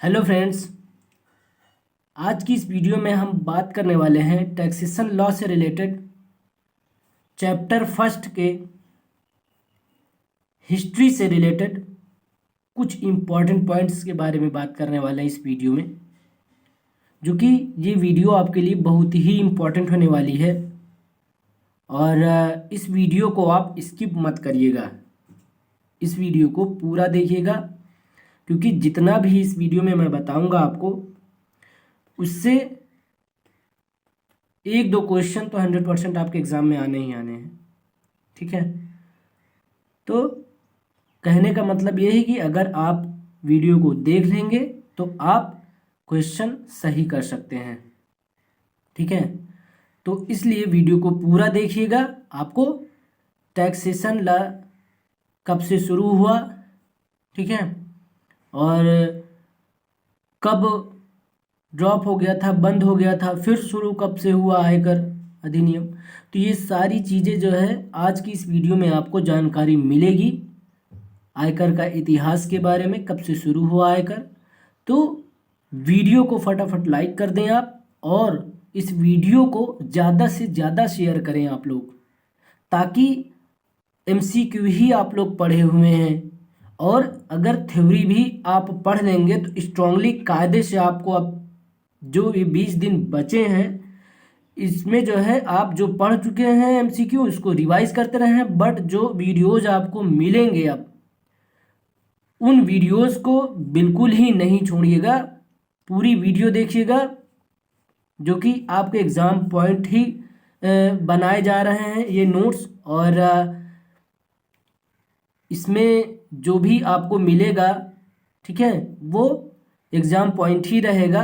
Hello friends. आज की इस वीडियो में हम बात करने वाले हैं टैक्सेशन लॉ से रिलेटेड चैप्टर फर्स्ट के हिस्ट्री से रिलेटेड कुछ इम्पॉर्टेंट पॉइंट्स के बारे में बात करने वाले हैं इस वीडियो में, जो कि ये वीडियो आपके लिए बहुत ही इम्पॉर्टेंट होने वाली है। और इस वीडियो को आप स्किप मत करिएगा, इस वीडियो को पूरा देखिएगा, क्योंकि जितना भी इस वीडियो में मैं बताऊंगा आपको, उससे एक दो क्वेश्चन तो 100% आपके एग्ज़ाम में आने ही आने हैं। ठीक है, तो कहने का मतलब ये है कि अगर आप वीडियो को देख लेंगे तो आप क्वेश्चन सही कर सकते हैं। ठीक है, तो इसलिए वीडियो को पूरा देखिएगा। आपको टैक्सेशन लॉ कब से शुरू हुआ, ठीक है, और कब ड्रॉप हो गया था, बंद हो गया था, फिर शुरू कब से हुआ आयकर अधिनियम, तो ये सारी चीज़ें जो है आज की इस वीडियो में आपको जानकारी मिलेगी। आयकर का इतिहास के बारे में, कब से शुरू हुआ आयकर। तो वीडियो को फटाफट लाइक कर दें आप, और इस वीडियो को ज़्यादा से ज़्यादा शेयर करें आप लोग, ताकि एमसीक्यू ही आप लोग पढ़े हुए हैं, और अगर थ्योरी भी आप पढ़ लेंगे तो स्ट्रांगली कायदे से आपको अब जो ये 20 दिन बचे हैं इसमें जो है आप जो पढ़ चुके हैं एमसीक्यू उसको रिवाइज करते रहें। बट जो वीडियोज आपको मिलेंगे अब, उन वीडियोस को बिल्कुल ही नहीं छोड़िएगा, पूरी वीडियो देखिएगा, जो कि आपके एग्ज़ाम पॉइंट ही बनाए जा रहे हैं ये नोट्स। और इसमें जो भी आपको मिलेगा, ठीक है, वो एग्ज़ाम पॉइंट ही रहेगा,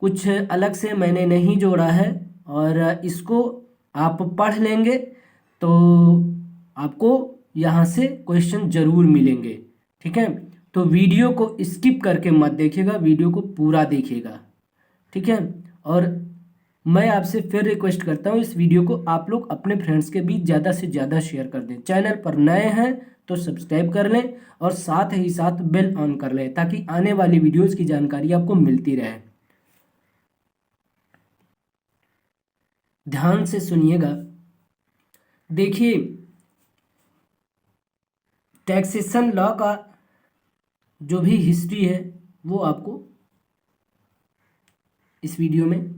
कुछ अलग से मैंने नहीं जोड़ा है। और इसको आप पढ़ लेंगे तो आपको यहाँ से क्वेश्चन ज़रूर मिलेंगे। ठीक है, तो वीडियो को स्किप करके मत देखिएगा, वीडियो को पूरा देखिएगा। ठीक है, और मैं आपसे फिर रिक्वेस्ट करता हूँ इस वीडियो को आप लोग अपने फ्रेंड्स के बीच ज़्यादा से ज़्यादा शेयर कर दें। चैनल पर नए हैं तो सब्सक्राइब कर लें, और साथ ही साथ बेल ऑन कर लें, ताकि आने वाली वीडियोज़ की जानकारी आपको मिलती रहे। ध्यान से सुनिएगा। देखिए, टैक्सेशन लॉ का जो भी हिस्ट्री है वो आपको इस वीडियो में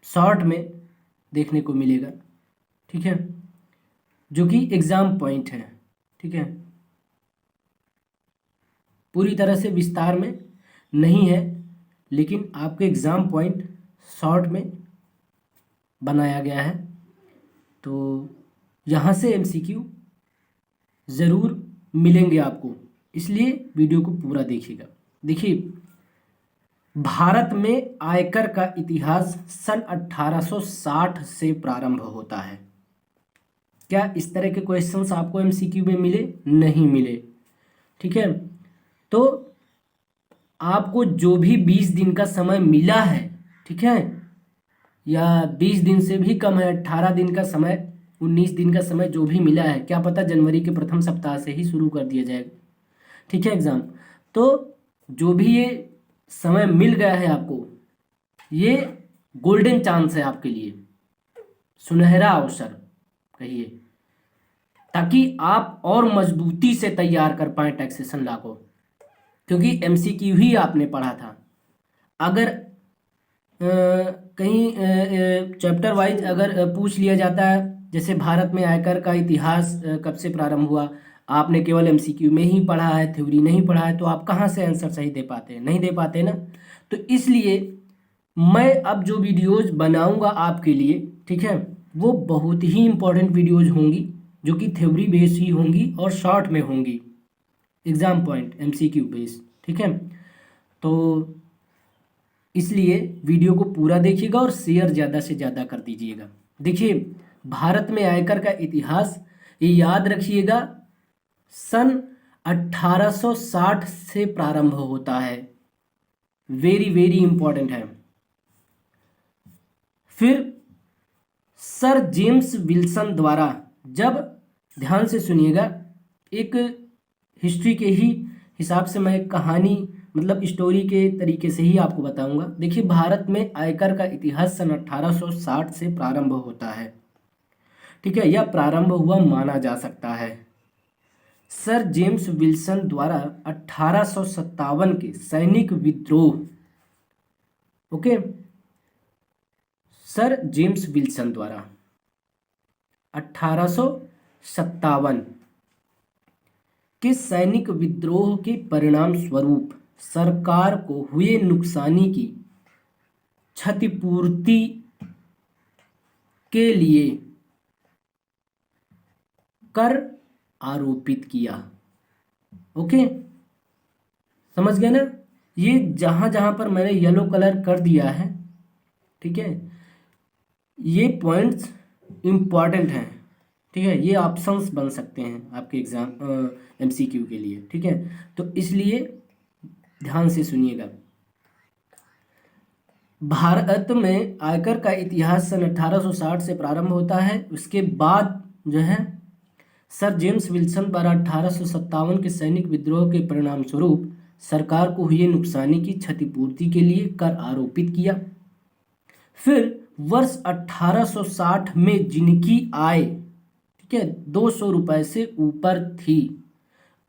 शॉर्ट में देखने को मिलेगा। ठीक है, जो कि एग्ज़ाम पॉइंट है। ठीक है, पूरी तरह से विस्तार में नहीं है, लेकिन आपके एग्ज़ाम पॉइंट शॉर्ट में बनाया गया है। तो यहाँ से एमसीक्यू ज़रूर मिलेंगे आपको, इसलिए वीडियो को पूरा देखिएगा। देखिए, भारत में आयकर का इतिहास सन 1860 से प्रारंभ होता है। क्या इस तरह के क्वेश्चंस आपको एमसीक्यू में मिले? नहीं मिले। ठीक है, तो आपको जो भी 20 दिन का समय मिला है, ठीक है, या 20 दिन से भी कम है, 18 दिन का समय, 19 दिन का समय जो भी मिला है, क्या पता जनवरी के प्रथम सप्ताह से ही शुरू कर दिया जाएगा। ठीक है, एग्ज़ाम, तो जो भी ये समय मिल गया है आपको, ये गोल्डन चांस है आपके लिए, सुनहरा अवसर कहिए, ताकि आप और मजबूती से तैयार कर पाएँ टैक्सेशन लॉ को, क्योंकि एमसीक्यू ही आपने पढ़ा था। अगर कहीं चैप्टर वाइज अगर पूछ लिया जाता है, जैसे भारत में आयकर का इतिहास कब से प्रारंभ हुआ, आपने केवल एमसीक्यू में ही पढ़ा है, थ्योरी नहीं पढ़ा है, तो आप कहाँ से आंसर सही दे पाते हैं? नहीं दे पाते ना। तो इसलिए मैं अब जो वीडियोज़ बनाऊंगा आपके लिए, ठीक है, वो बहुत ही इम्पोर्टेंट वीडियोज़ होंगी, जो कि थ्योरी बेस्ड ही होंगी और शॉर्ट में होंगी, एग्ज़ाम पॉइंट एमसीक्यू बेस्ड। ठीक है, तो इसलिए वीडियो को पूरा देखिएगा और शेयर ज़्यादा से ज़्यादा कर दीजिएगा। देखिए, भारत में आयकर का इतिहास, ये याद रखिएगा, सन 1860 से प्रारंभ होता है। वेरी वेरी इंपॉर्टेंट है। फिर सर जेम्स विल्सन द्वारा, जब, ध्यान से सुनिएगा, एक हिस्ट्री के ही हिसाब से मैं कहानी मतलब स्टोरी के तरीके से ही आपको बताऊंगा। देखिए, भारत में आयकर का इतिहास सन 1860 से प्रारंभ होता है। ठीक है, यह प्रारंभ हुआ माना जा सकता है सर जेम्स विल्सन द्वारा 1857 के सैनिक विद्रोह। ओके, सर जेम्स विल्सन द्वारा 1857 के सैनिक विद्रोह के परिणाम स्वरूप सरकार को हुए नुकसानी की क्षतिपूर्ति के लिए कर आरोपित किया। ओके, समझ गए ना? ये जहां जहां पर मैंने येलो कलर कर दिया है, ठीक है, ये पॉइंट्स इंपॉर्टेंट हैं। ठीक है, ये ऑप्शंस बन सकते हैं आपके एग्जाम एमसीक्यू के लिए। ठीक है, तो इसलिए ध्यान से सुनिएगा। भारत में आयकर का इतिहास सन 1860 से प्रारंभ होता है। उसके बाद जो है सर जेम्स विल्सन द्वारा 1857 के सैनिक विद्रोह के परिणाम स्वरूप सरकार को हुए नुकसानी की क्षतिपूर्ति के लिए कर आरोपित किया। फिर वर्ष 1860 में जिनकी आय, ठीक है, 200 रुपये से ऊपर थी,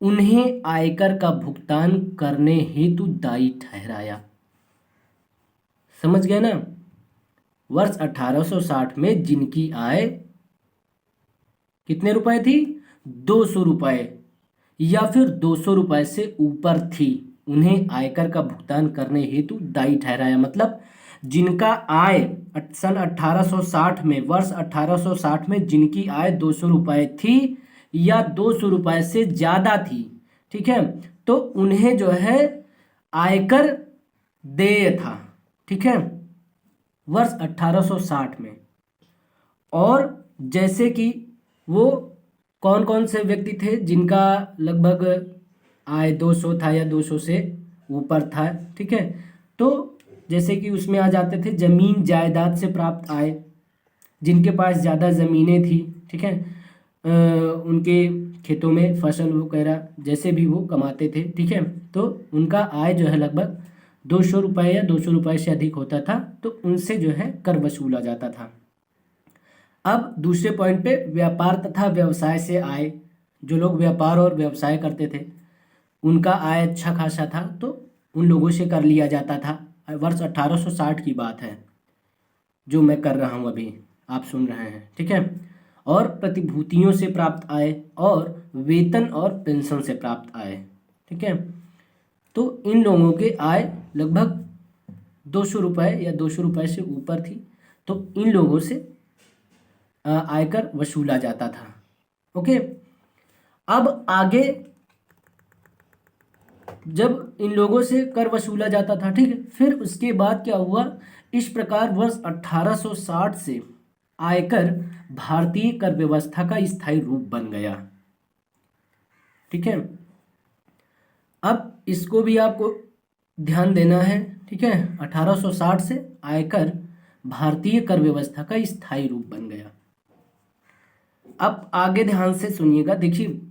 उन्हें आयकर का भुगतान करने हेतु दायी ठहराया। समझ गए ना? वर्ष 1860 में जिनकी आय कितने रुपए थी? 200 रुपये या फिर 200 रुपये से ऊपर थी, उन्हें आयकर का भुगतान करने हेतु दायी ठहराया। मतलब जिनका आय सन 1860 में, वर्ष 1860 में जिनकी आय 200 रुपये थी या 200 रुपये से ज़्यादा थी, ठीक है, तो उन्हें जो है आयकर देय था। ठीक है, वर्ष 1860 में। और जैसे कि वो कौन कौन से व्यक्ति थे जिनका लगभग आय 200 था या 200 से ऊपर था। ठीक है, तो जैसे कि उसमें आ जाते थे जमीन जायदाद से प्राप्त आय, जिनके पास ज़्यादा ज़मीनें थी। ठीक है, उनके खेतों में फसल वगैरह जैसे भी वो कमाते थे। ठीक है, तो उनका आय जो है लगभग 200 रुपये या 200 रुपये से अधिक होता था, तो उनसे जो है कर वसूला जाता था। अब दूसरे पॉइंट पे, व्यापार तथा व्यवसाय से आय। जो लोग व्यापार और व्यवसाय करते थे उनका आय अच्छा खासा था, तो उन लोगों से कर लिया जाता था। वर्ष 1860 की बात है जो मैं कर रहा हूँ, अभी आप सुन रहे हैं। ठीक है, और प्रतिभूतियों से प्राप्त आय और वेतन और पेंशन से प्राप्त आय। ठीक है, तो इन लोगों के आय लगभग 200 रुपये या 200 रुपये से ऊपर थी, तो इन लोगों से आयकर वसूला जाता था। ओके, अब आगे जब इन लोगों से कर वसूला जाता था, ठीक है, फिर उसके बाद क्या हुआ? इस प्रकार वर्ष 1860 से आयकर भारतीय कर व्यवस्था का स्थायी रूप बन गया। ठीक है, अब इसको भी आपको ध्यान देना है। ठीक है, 1860 से आयकर भारतीय कर व्यवस्था का स्थायी रूप बन गया। अब आगे ध्यान से सुनिएगा। देखिए,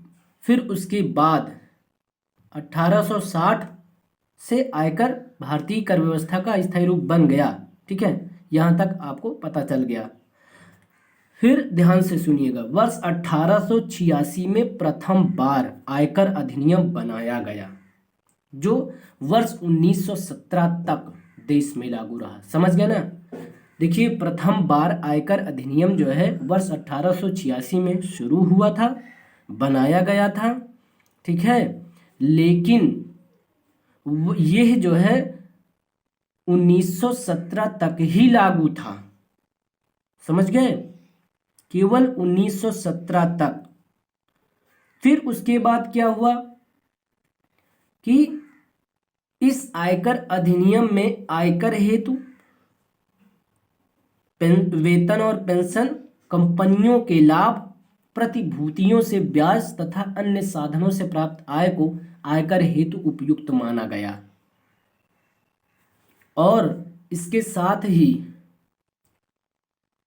फिर उसके बाद 1860 से आयकर भारतीय कर व्यवस्था का स्थायी रूप बन गया। ठीक है, यहाँ तक आपको पता चल गया। फिर ध्यान से सुनिएगा, वर्ष 1886 में प्रथम बार आयकर अधिनियम बनाया गया, जो वर्ष 1917 तक देश में लागू रहा। समझ गए ना? देखिए, प्रथम बार आयकर अधिनियम जो है वर्ष 1886 में शुरू हुआ था, बनाया गया था। ठीक है, लेकिन यह जो है 1917 तक ही लागू था। समझ गए? केवल 1917 तक। फिर उसके बाद क्या हुआ कि इस आयकर अधिनियम में आयकर हेतु वेतन और पेंशन, कंपनियों के लाभ, प्रतिभूतियों से ब्याज तथा अन्य साधनों से प्राप्त आय को आयकर हेतु उपयुक्त माना गया। और इसके साथ ही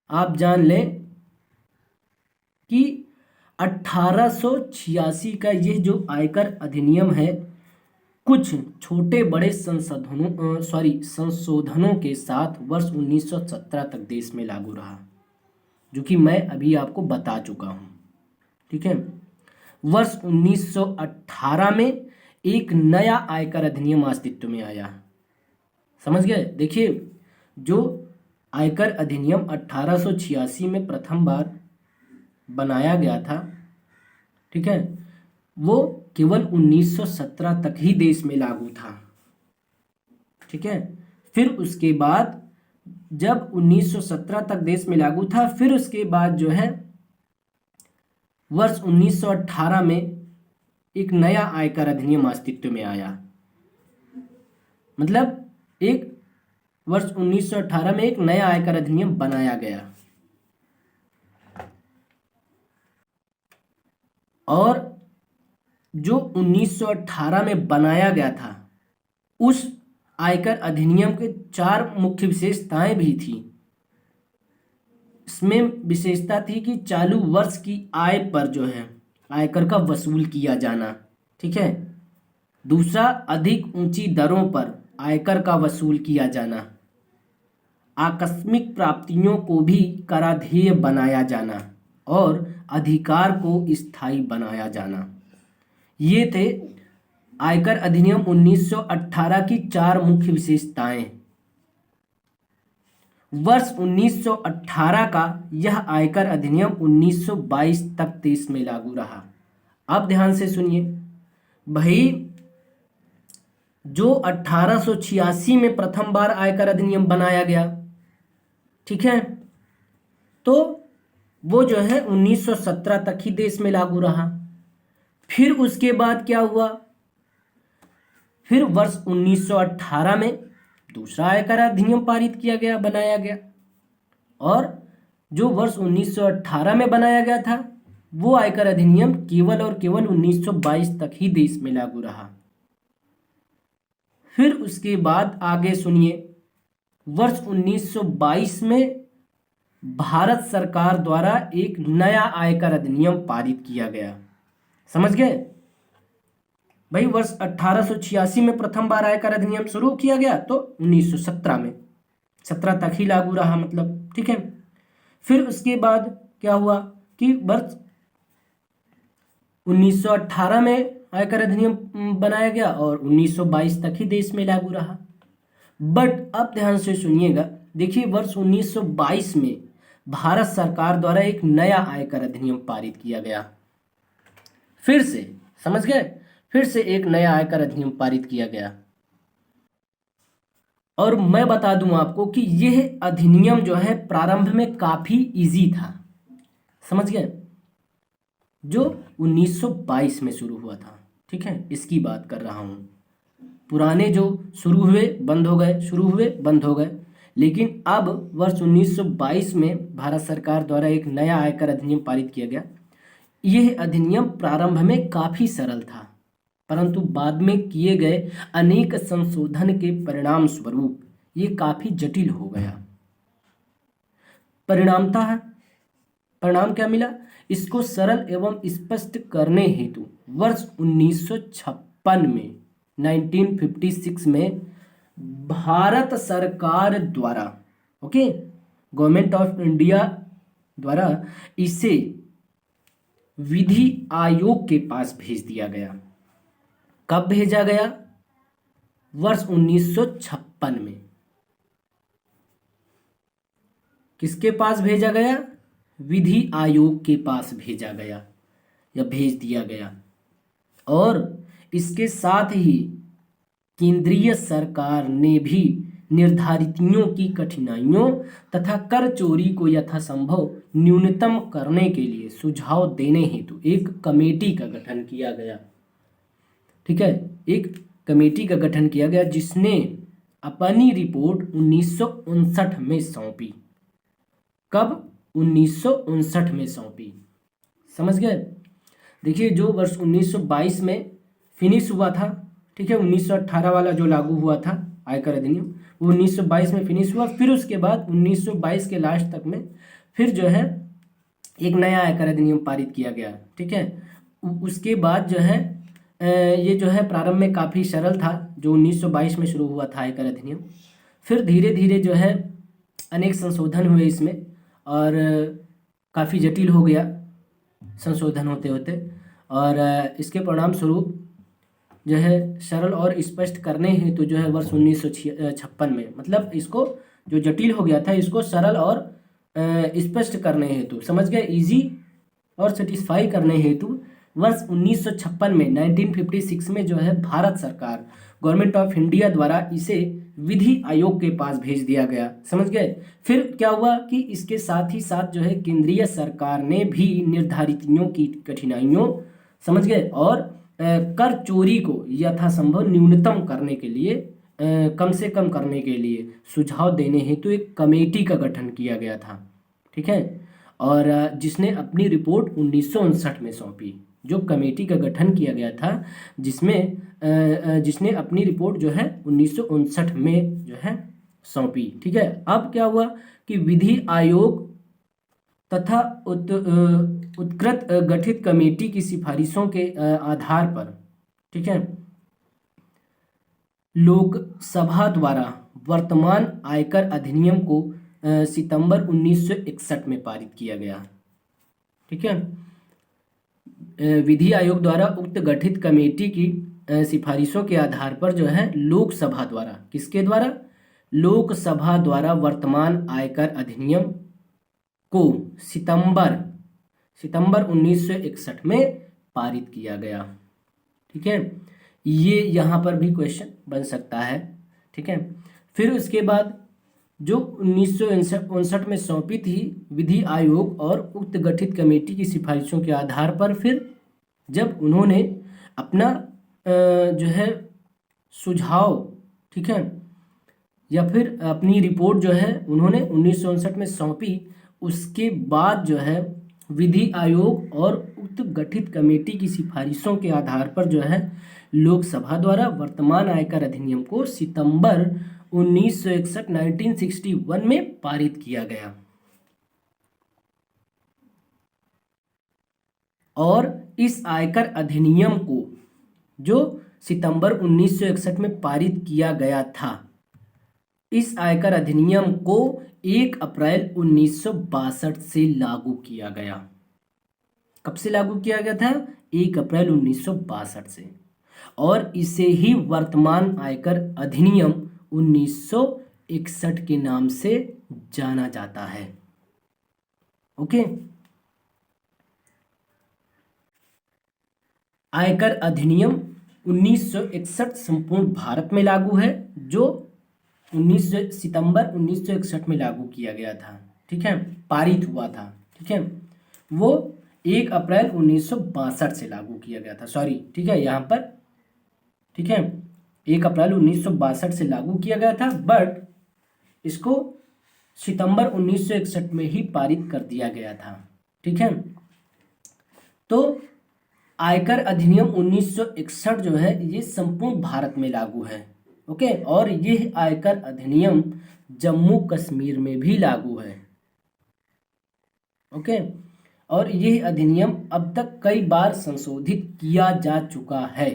आप जान लें कि 1886 का यह जो आयकर अधिनियम है, कुछ छोटे बड़े संशोधनों के साथ वर्ष 1917 तक देश में लागू रहा, जो कि मैं अभी आपको बता चुका हूँ। ठीक है। वर्ष 1918 में एक नया आयकर अधिनियम अस्तित्व में आया। समझ गए? देखिए, जो आयकर अधिनियम 1886 में प्रथम बार बनाया गया था, ठीक है, वो केवल 1917 तक ही देश में लागू था। ठीक है। फिर उसके बाद जब 1917 तक देश में लागू था, फिर उसके बाद जो है वर्ष 1918 में एक नया आयकर अधिनियम अस्तित्व में आया। मतलब एक वर्ष 1918 में एक नया आयकर अधिनियम बनाया गया, और जो 1918 में बनाया गया था उस आयकर अधिनियम के 4 मुख्य विशेषताएं भी थी। इसमें विशेषता थी कि चालू वर्ष की आय पर जो है आयकर का वसूल किया जाना। ठीक है। दूसरा, अधिक ऊंची दरों पर आयकर का वसूल किया जाना। आकस्मिक प्राप्तियों को भी कराधेय बनाया जाना और अधिकार को स्थायी बनाया जाना। ये थे आयकर अधिनियम 1918 की 4 मुख्य विशेषताएं। वर्ष 1918 का यह आयकर अधिनियम 1922 तक देश में लागू रहा। अब ध्यान से सुनिए भाई, जो 1886 में प्रथम बार आयकर अधिनियम बनाया गया, ठीक है, तो वो जो है 1917 तक ही देश में लागू रहा। फिर उसके बाद क्या हुआ? फिर वर्ष 1918 में दूसरा आयकर अधिनियम पारित किया गया, बनाया गया, और जो वर्ष 1918 में बनाया गया था वो आयकर अधिनियम केवल और केवल 1922 तक ही देश में लागू रहा। फिर उसके बाद आगे सुनिए, वर्ष 1922 में भारत सरकार द्वारा एक नया आयकर अधिनियम पारित किया गया। समझ गए भाई? वर्ष 1886 में प्रथम बार आयकर अधिनियम शुरू किया गया, तो 1917 में 17 तक ही लागू रहा, मतलब। ठीक है। फिर उसके बाद क्या हुआ कि वर्ष 1918 में आयकर अधिनियम बनाया गया और 1922 तक ही देश में लागू रहा। बट अब ध्यान से सुनिएगा, देखिए, वर्ष 1922 में भारत सरकार द्वारा एक नया आयकर अधिनियम पारित किया गया। फिर से, समझ गए, फिर से एक नया आयकर अधिनियम पारित किया गया। और मैं बता दूं आपको कि यह अधिनियम जो है प्रारंभ में काफी इजी था। समझ गए? जो 1922 में शुरू हुआ था। ठीक है, इसकी बात कर रहा हूं। पुराने जो शुरू हुए बंद हो गए, शुरू हुए बंद हो गए, लेकिन अब वर्ष 1922 में भारत सरकार द्वारा एक नया आयकर अधिनियम पारित किया गया। यह अधिनियम प्रारंभ में काफी सरल था, परंतु बाद में किए गए अनेक संशोधन के परिणाम स्वरूप ये काफी जटिल हो गया। परिणाम क्या मिला? इसको सरल एवं स्पष्ट करने हेतु वर्ष 1956 में 1956 में भारत सरकार द्वारा, ओके, गवर्नमेंट ऑफ इंडिया द्वारा इसे विधि आयोग के पास भेज दिया गया। कब भेजा गया? वर्ष 1956 में। किसके पास भेजा गया? विधि आयोग के पास भेजा गया या भेज दिया गया। और इसके साथ ही केंद्रीय सरकार ने भी निर्धारितियों की कठिनाइयों तथा कर चोरी को यथासंभव न्यूनतम करने के लिए सुझाव देने हेतु एक कमेटी का गठन किया गया। ठीक है, एक कमेटी का गठन किया गया जिसने अपनी रिपोर्ट 1959 में सौंपी। कब? 1959 में सौंपी। समझ गए? देखिए, जो वर्ष 1922 में फिनिश हुआ था, ठीक है, 1918 वाला जो लागू हुआ था आयकर अधिनियम, वो 1922 में फिनिश हुआ। फिर उसके बाद 1922 के लास्ट तक में फिर जो है एक नया आयकर अधिनियम पारित किया गया। ठीक है, उसके बाद जो है ये जो है प्रारंभ में काफ़ी सरल था, जो 1922 में शुरू हुआ था आयकर अधिनियम। फिर धीरे धीरे जो है अनेक संशोधन हुए इसमें, और काफ़ी जटिल हो गया संशोधन होते होते, और इसके परिणाम स्वरूप जो है सरल और स्पष्ट करने हेतु जो है वर्ष 1956 में, मतलब इसको जो जटिल हो गया था इसको सरल और स्पष्ट करने हेतु, समझ गए, इजी और सेटिस्फाई करने हेतु वर्ष 1956 में 1956 में जो है भारत सरकार, गवर्नमेंट ऑफ इंडिया द्वारा इसे विधि आयोग के पास भेज दिया गया, समझ गए। फिर क्या हुआ कि इसके साथ ही साथ जो है केंद्रीय सरकार ने भी निर्धारितियों की कठिनाइयों, समझ गए, और कर चोरी को यथासंभव न्यूनतम करने के लिए, कम से कम करने के लिए सुझाव देने हेतु एक कमेटी का गठन किया गया था, ठीक है, और जिसने अपनी रिपोर्ट 1959 में सौंपी। जो कमेटी का गठन किया गया था जिसने अपनी रिपोर्ट जो है 1959 में जो है सौंपी, ठीक है। अब क्या हुआ कि विधि आयोग तथा उत्कृत गठित कमेटी की सिफारिशों के आधार पर, ठीक है, लोकसभा द्वारा वर्तमान आयकर अधिनियम को सितंबर 1961 में पारित किया गया, ठीक है। विधि आयोग द्वारा उक्त गठित कमेटी की सिफारिशों के आधार पर जो है लोकसभा द्वारा, किसके द्वारा, लोकसभा द्वारा वर्तमान आयकर अधिनियम को सितंबर 1961 में पारित किया गया, ठीक है। ये यहाँ पर भी क्वेश्चन बन सकता है, ठीक है। फिर उसके बाद जो 1959 में सौंपी थी विधि आयोग और उक्त गठित कमेटी की सिफारिशों के आधार पर, फिर जब उन्होंने अपना जो है सुझाव, ठीक है, या फिर अपनी रिपोर्ट जो है उन्होंने 1959 में सौंपी, उसके बाद जो है विधि आयोग और उक्त गठित कमेटी की सिफारिशों के आधार पर जो है लोकसभा द्वारा वर्तमान आयकर अधिनियम को सितंबर 1961 में पारित किया गया। और इस आयकर अधिनियम को जो सितंबर 1961 में पारित किया गया था, इस आयकर अधिनियम को 1 अप्रैल 1962 से लागू किया गया। कब से लागू किया गया था? 1 अप्रैल 1962 से। और इसे ही वर्तमान आयकर अधिनियम 1961 के नाम से जाना जाता है। ओके, आयकर अधिनियम 1961 संपूर्ण भारत में लागू है, जो सितंबर 1961 में लागू किया गया था, ठीक है, पारित हुआ था, ठीक है। वो 1 अप्रैल 1962 से लागू किया गया था, सॉरी, ठीक है, यहाँ पर, ठीक है, 1 अप्रैल 1962 से लागू किया गया था, बट इसको सितंबर 1961 में ही पारित कर दिया गया था, ठीक है। तो आयकर अधिनियम 1961 जो है ये संपूर्ण भारत में लागू है, ओके। और यह आयकर अधिनियम जम्मू कश्मीर में भी लागू है, ओके। और यह अधिनियम अब तक कई बार संशोधित किया जा चुका है,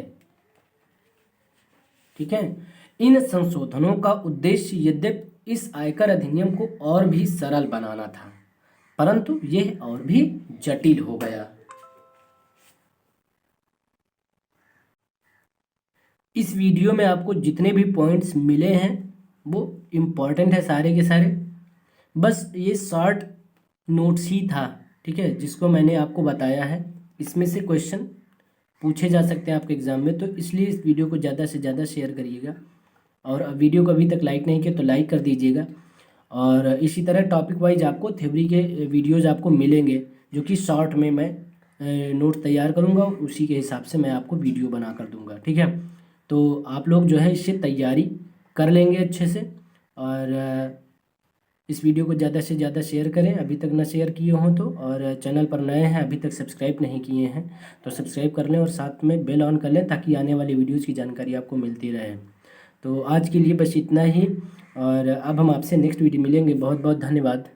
ठीक है। इन संशोधनों का उद्देश्य यद्यपि इस आयकर अधिनियम को और भी सरल बनाना था, परंतु यह और भी जटिल हो गया। इस वीडियो में आपको जितने भी पॉइंट्स मिले हैं वो इम्पॉर्टेंट है सारे के सारे, बस ये शॉर्ट नोट्स ही था, ठीक है, जिसको मैंने आपको बताया है। इसमें से क्वेश्चन पूछे जा सकते हैं आपके एग्ज़ाम में, तो इसलिए इस वीडियो को ज़्यादा से ज़्यादा शेयर करिएगा, और वीडियो को अभी तक लाइक नहीं किया तो लाइक कर दीजिएगा। और इसी तरह टॉपिक वाइज आपको थ्योरी के वीडियोज़ आपको मिलेंगे, जो कि शॉर्ट में मैं नोट तैयार करूँगा, उसी के हिसाब से मैं आपको वीडियो बना कर दूँगा, ठीक है। तो आप लोग जो है इससे तैयारी कर लेंगे अच्छे से, और इस वीडियो को ज़्यादा से ज़्यादा शेयर करें, अभी तक ना शेयर किए हों तो, और चैनल पर नए हैं अभी तक सब्सक्राइब नहीं किए हैं तो सब्सक्राइब कर लें, और साथ में बेल ऑन कर लें ताकि आने वाली वीडियोज़ की जानकारी आपको मिलती रहे। तो आज के लिए बस इतना ही, और अब हम आपसे नेक्स्ट वीडियो मिलेंगे। बहुत बहुत धन्यवाद।